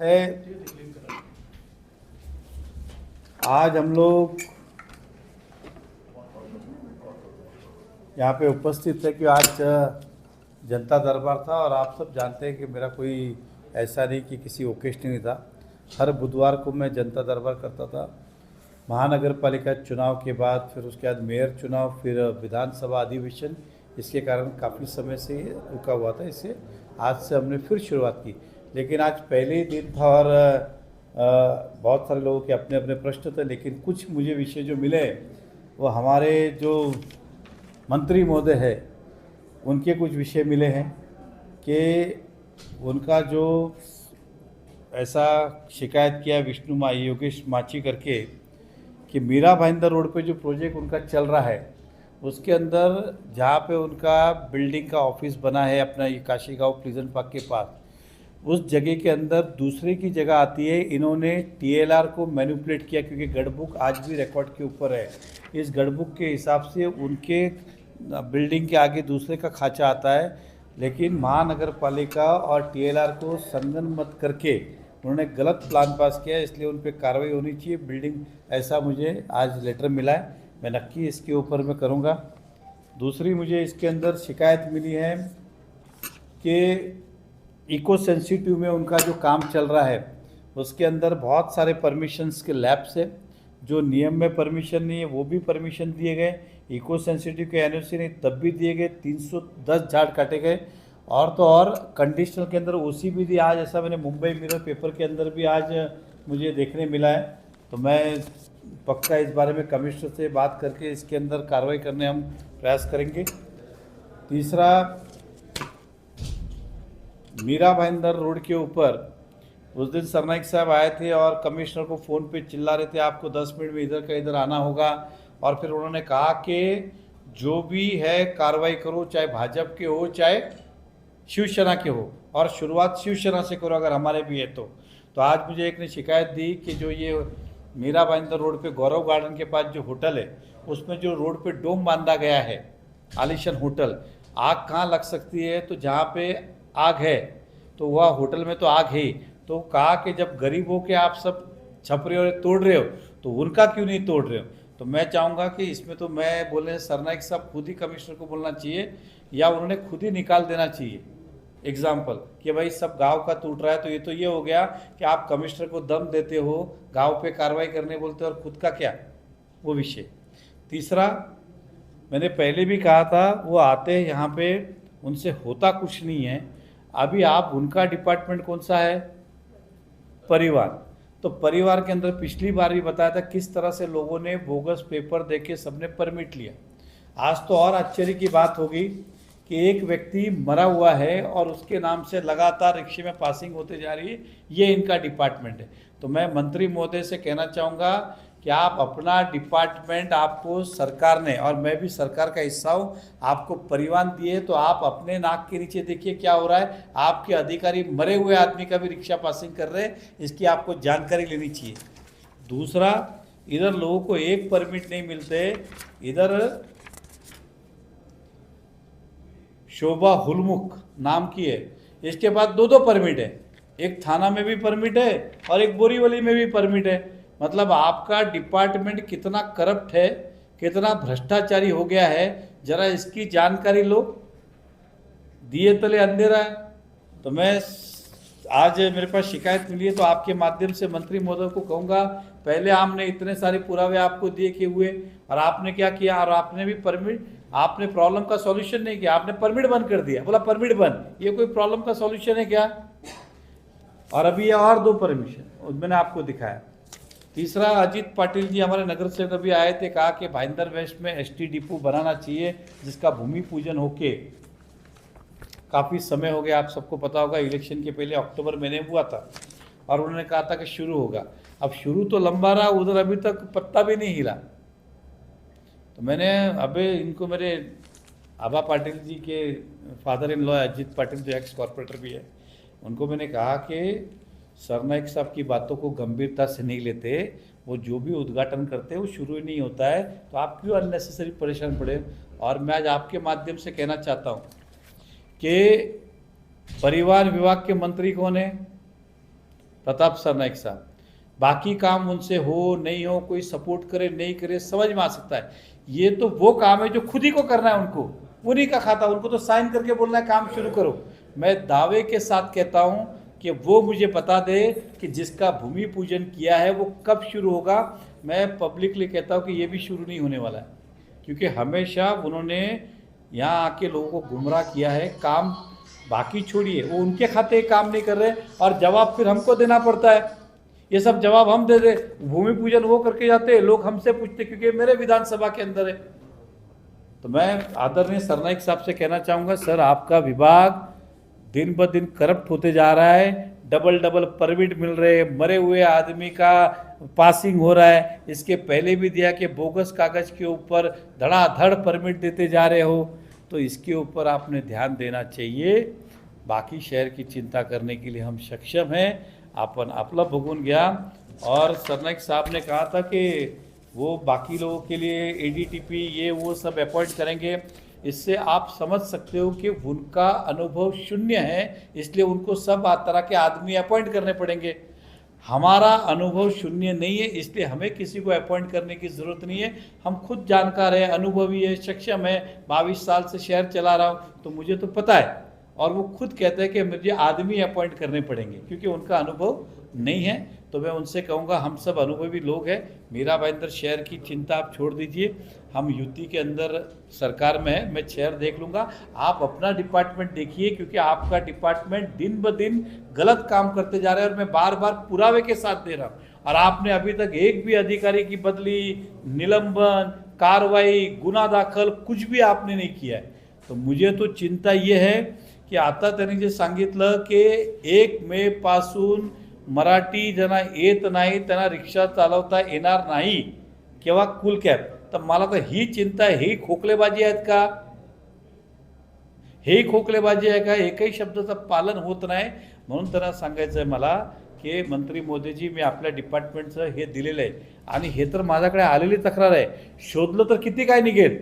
है। आज हम लोग यहाँ पे उपस्थित है कि आज जनता दरबार था, और आप सब जानते हैं कि मेरा कोई ऐसा नहीं कि किसी ओकेजन नहीं था। हर बुधवार को मैं जनता दरबार करता था। महानगर पालिका चुनाव के बाद, फिर उसके बाद मेयर चुनाव, फिर विधानसभा अधिवेशन, इसके कारण काफ़ी समय से रुका हुआ था। इससे आज से हमने फिर शुरुआत की, लेकिन आज पहले ही दिन था और बहुत सारे लोगों के अपने अपने प्रश्न थे, लेकिन कुछ मुझे विषय जो मिले वो हमारे जो मंत्री महोदय है उनके कुछ विषय मिले हैं कि उनका जो ऐसा शिकायत किया विष्णु योगेश माची करके कि मीरा भाईंदर रोड पे जो प्रोजेक्ट उनका चल रहा है उसके अंदर जहाँ पे उनका बिल्डिंग का ऑफिस बना है अपना ये काशी गाँव प्लीजेंट पार्क के पास, उस जगह के अंदर दूसरे की जगह आती है। इन्होंने टीएलआर को मैनिपुलेट किया, क्योंकि गढ़बुक आज भी रिकॉर्ड के ऊपर है। इस गढ़बुक के हिसाब से उनके बिल्डिंग के आगे दूसरे का खाचा आता है, लेकिन महानगर पालिका और टीएलआर को संगन मत करके उन्होंने गलत प्लान पास किया, इसलिए उन पर कार्रवाई होनी चाहिए। बिल्डिंग ऐसा मुझे आज लेटर मिला है, मैं नक्की इसके ऊपर मैं करूँगा। दूसरी मुझे इसके अंदर शिकायत मिली है कि इको सेंसिटिव में उनका जो काम चल रहा है उसके अंदर बहुत सारे परमिशंस के लैप्स है। जो नियम में परमिशन नहीं है वो भी परमिशन दिए गए, इको सेंसिटिव के एनओसी नहीं तब भी दिए गए, 310 झाड़ काटे गए, और तो और कंडीशनल के अंदर ओसी भी दी। आज ऐसा मैंने मुंबई मिरर पेपर के अंदर भी आज मुझे देखने मिला है, तो मैं पक्का इस बारे में कमिश्नर से बात करके इसके अंदर कार्रवाई करने हम प्रयास करेंगे। तीसरा, मीरा भाईंदर रोड के ऊपर उस दिन सरनाइक साहब आए थे और कमिश्नर को फ़ोन पे चिल्ला रहे थे आपको 10 मिनट में इधर का इधर आना होगा, और फिर उन्होंने कहा कि जो भी है कार्रवाई करो, चाहे भाजपा के हो चाहे शिवसेना के हो, और शुरुआत शिवसेना से करो अगर हमारे भी है तो आज मुझे एक ने शिकायत दी कि जो ये मीरा भाईंदर रोड पे गौरव गार्डन के पास जो होटल है उसमें जो रोड पे डोम बांधा गया है आलिशान होटल, आग कहाँ लग सकती है, तो जहाँ पे आग है तो वह होटल में तो आग है। तो कहा कि जब गरीब हो के आप सब छप रहे हो तोड़ रहे हो तो उनका क्यों नहीं तोड़ रहे हो। तो मैं चाहूँगा कि इसमें तो मैं बोले सरनाइक साहब खुद ही कमिश्नर को बोलना चाहिए, या उन्होंने खुद ही निकाल देना चाहिए एग्जाम्पल कि भाई सब गांव का टूट रहा है। तो ये हो गया कि आप कमिश्नर को दम देते हो, गांव पे कार्रवाई करने बोलते हो, और खुद का क्या वो विषय। तीसरा, मैंने पहले भी कहा था वो आते हैं यहाँ पे उनसे होता कुछ नहीं है। अभी आप उनका डिपार्टमेंट कौन सा है, परिवार, तो परिवार के अंदर पिछली बार भी बताया था किस तरह से लोगों ने बोगस पेपर देके सबने परमिट लिया। आज तो और आश्चर्य की बात होगी कि एक व्यक्ति मरा हुआ है और उसके नाम से लगातार रिक्शे में पासिंग होते जा रही है, ये इनका डिपार्टमेंट है। तो मैं मंत्री महोदय से कहना चाहूँगा कि आप अपना डिपार्टमेंट, आपको सरकार ने, और मैं भी सरकार का हिस्सा हूँ, आपको परिवहन दिए, तो आप अपने नाक के नीचे देखिए क्या हो रहा है। आपके अधिकारी मरे हुए आदमी का भी रिक्शा पासिंग कर रहे हैं, इसकी आपको जानकारी लेनी चाहिए। दूसरा, इधर लोगों को एक परमिट नहीं मिलते, इधर शोभा हुलमुख नाम की है, इसके बाद दो परमिट है, एक थाना में भी परमिट है और एक बोरीवली में भी परमिट है। मतलब आपका डिपार्टमेंट कितना करप्ट है, कितना भ्रष्टाचारी हो गया है, जरा इसकी जानकारी लो। दिए तले अंधेरा है। तो मैं आज मेरे पास शिकायत मिली है, तो आपके माध्यम से मंत्री महोदय को कहूँगा, पहले हमने इतने सारे पुरावे आपको दिए के हुए, और आपने क्या किया, और आपने भी परमिट, आपने प्रॉब्लम का सॉल्यूशन नहीं किया, आपने परमिट बंद कर दिया, बोला परमिट बंद, ये कोई प्रॉब्लम का सॉल्यूशन है क्या। और अभी ये और 2 परमिशन मैंने आपको दिखाया। तीसरा, अजीत पाटिल जी हमारे नगर सेवक अभी आए थे, कहा कि भाईंदर वेस्ट में एसटी डिपो बनाना चाहिए जिसका भूमि पूजन होके काफ़ी समय हो गया, आप सबको पता होगा इलेक्शन के पहले अक्टूबर महीने हुआ था, और उन्होंने कहा था कि शुरू होगा। अब शुरू तो लंबा रहा, उधर अभी तक पत्ता भी नहीं हिला। तो मैंने अभी इनको, मेरे आभा पाटिल जी के father in law Ajit Patil जो एक्स कॉर्पोरेटर भी है, उनको मैंने कहा कि सरनाइक साहब की बातों को गंभीरता से नहीं लेते, वो जो भी उद्घाटन करते हैं वो शुरू ही नहीं होता है, तो आप क्यों अननेसेसरी परेशान पड़े। और मैं आज आपके माध्यम से कहना चाहता हूँ कि परिवार विभाग के मंत्री कौन है, प्रताप सरनाईक साहब, बाकी काम उनसे हो नहीं हो, कोई सपोर्ट करे नहीं करे समझ में आ सकता है, ये तो वो काम है जो खुद ही को करना है, उनको उन्हीं का खाता, उनको तो साइन करके बोलना है काम शुरू करो। मैं दावे के साथ कहता हूँ कि वो मुझे बता दे कि जिसका भूमि पूजन किया है वो कब शुरू होगा। मैं पब्लिकली कहता हूँ कि ये भी शुरू नहीं होने वाला है, क्योंकि हमेशा उन्होंने यहाँ आके लोगों को गुमराह किया है। काम बाकी छोड़िए, वो उनके खाते काम नहीं कर रहे और जवाब फिर हमको देना पड़ता है। ये सब जवाब हम दे दे, भूमि पूजन वो करके जाते हैं, लोग हमसे पूछते क्योंकि मेरे विधानसभा के अंदर है। तो मैं आदरणीय सरनाईक साहब से कहना चाहूँगा, सर आपका विभाग दिन ब दिन करप्ट होते जा रहा है, डबल परमिट मिल रहे हैं, मरे हुए आदमी का पासिंग हो रहा है। इसके पहले भी दिया कि बोगस कागज़ के ऊपर धड़ाधड़ परमिट देते जा रहे हो, तो इसके ऊपर आपने ध्यान देना चाहिए। बाकी शहर की चिंता करने के लिए हम सक्षम हैं, आपण आपला बघून घ्या। और सरनाईक साहब ने कहा था कि वो बाकी लोगों के लिए एडीटीपी ये वो सब अपॉइंट करेंगे। इससे आप समझ सकते हो कि उनका अनुभव शून्य है, इसलिए उनको सब तरह के आदमी अपॉइंट करने पड़ेंगे। हमारा अनुभव शून्य नहीं है, इसलिए हमें किसी को अपॉइंट करने की ज़रूरत नहीं है। हम खुद जानकार है, अनुभवी है, सक्षम है, 22 साल से शहर चला रहा हूँ, तो मुझे तो पता है। और वो खुद कहते हैं कि मुझे आदमी अपॉइंट करने पड़ेंगे, क्योंकि उनका अनुभव नहीं है। तो मैं उनसे कहूँगा, हम सब अनुभवी लोग हैं, मीरा भाईंदर शहर की चिंता आप छोड़ दीजिए। हम यूटी के अंदर सरकार में है, मैं शहर देख लूँगा, आप अपना डिपार्टमेंट देखिए, क्योंकि आपका डिपार्टमेंट दिन ब दिन गलत काम करते जा रहे हैं और मैं बार बार पुरावे के साथ दे रहा हूँ। और आपने अभी तक एक भी अधिकारी की बदली, निलंबन, कार्रवाई, गुना दाखल कुछ भी आपने नहीं किया है। तो मुझे तो चिंता ये है की आता त्यांनी जे सांगितलं की 1 मे पासून मराठी ज्यांना येत नाही त्यांना रिक्षा चालवता येणार नाही किंवा कूल कॅब, तर मला तर ही चिंता आहे। ही खोकलेबाजी आहेत का? हे खोकलेबाजी आहे का? एकही शब्दाचं पालन होत नाही। म्हणून त्यांना सांगायचं आहे मला की मंत्री मोदीजी, मी आपल्या डिपार्टमेंटचं हे दिलेलं आहे आणि हे तर माझ्याकडे आलेली तक्रार आहे, शोधलं तर किती काय निघेल।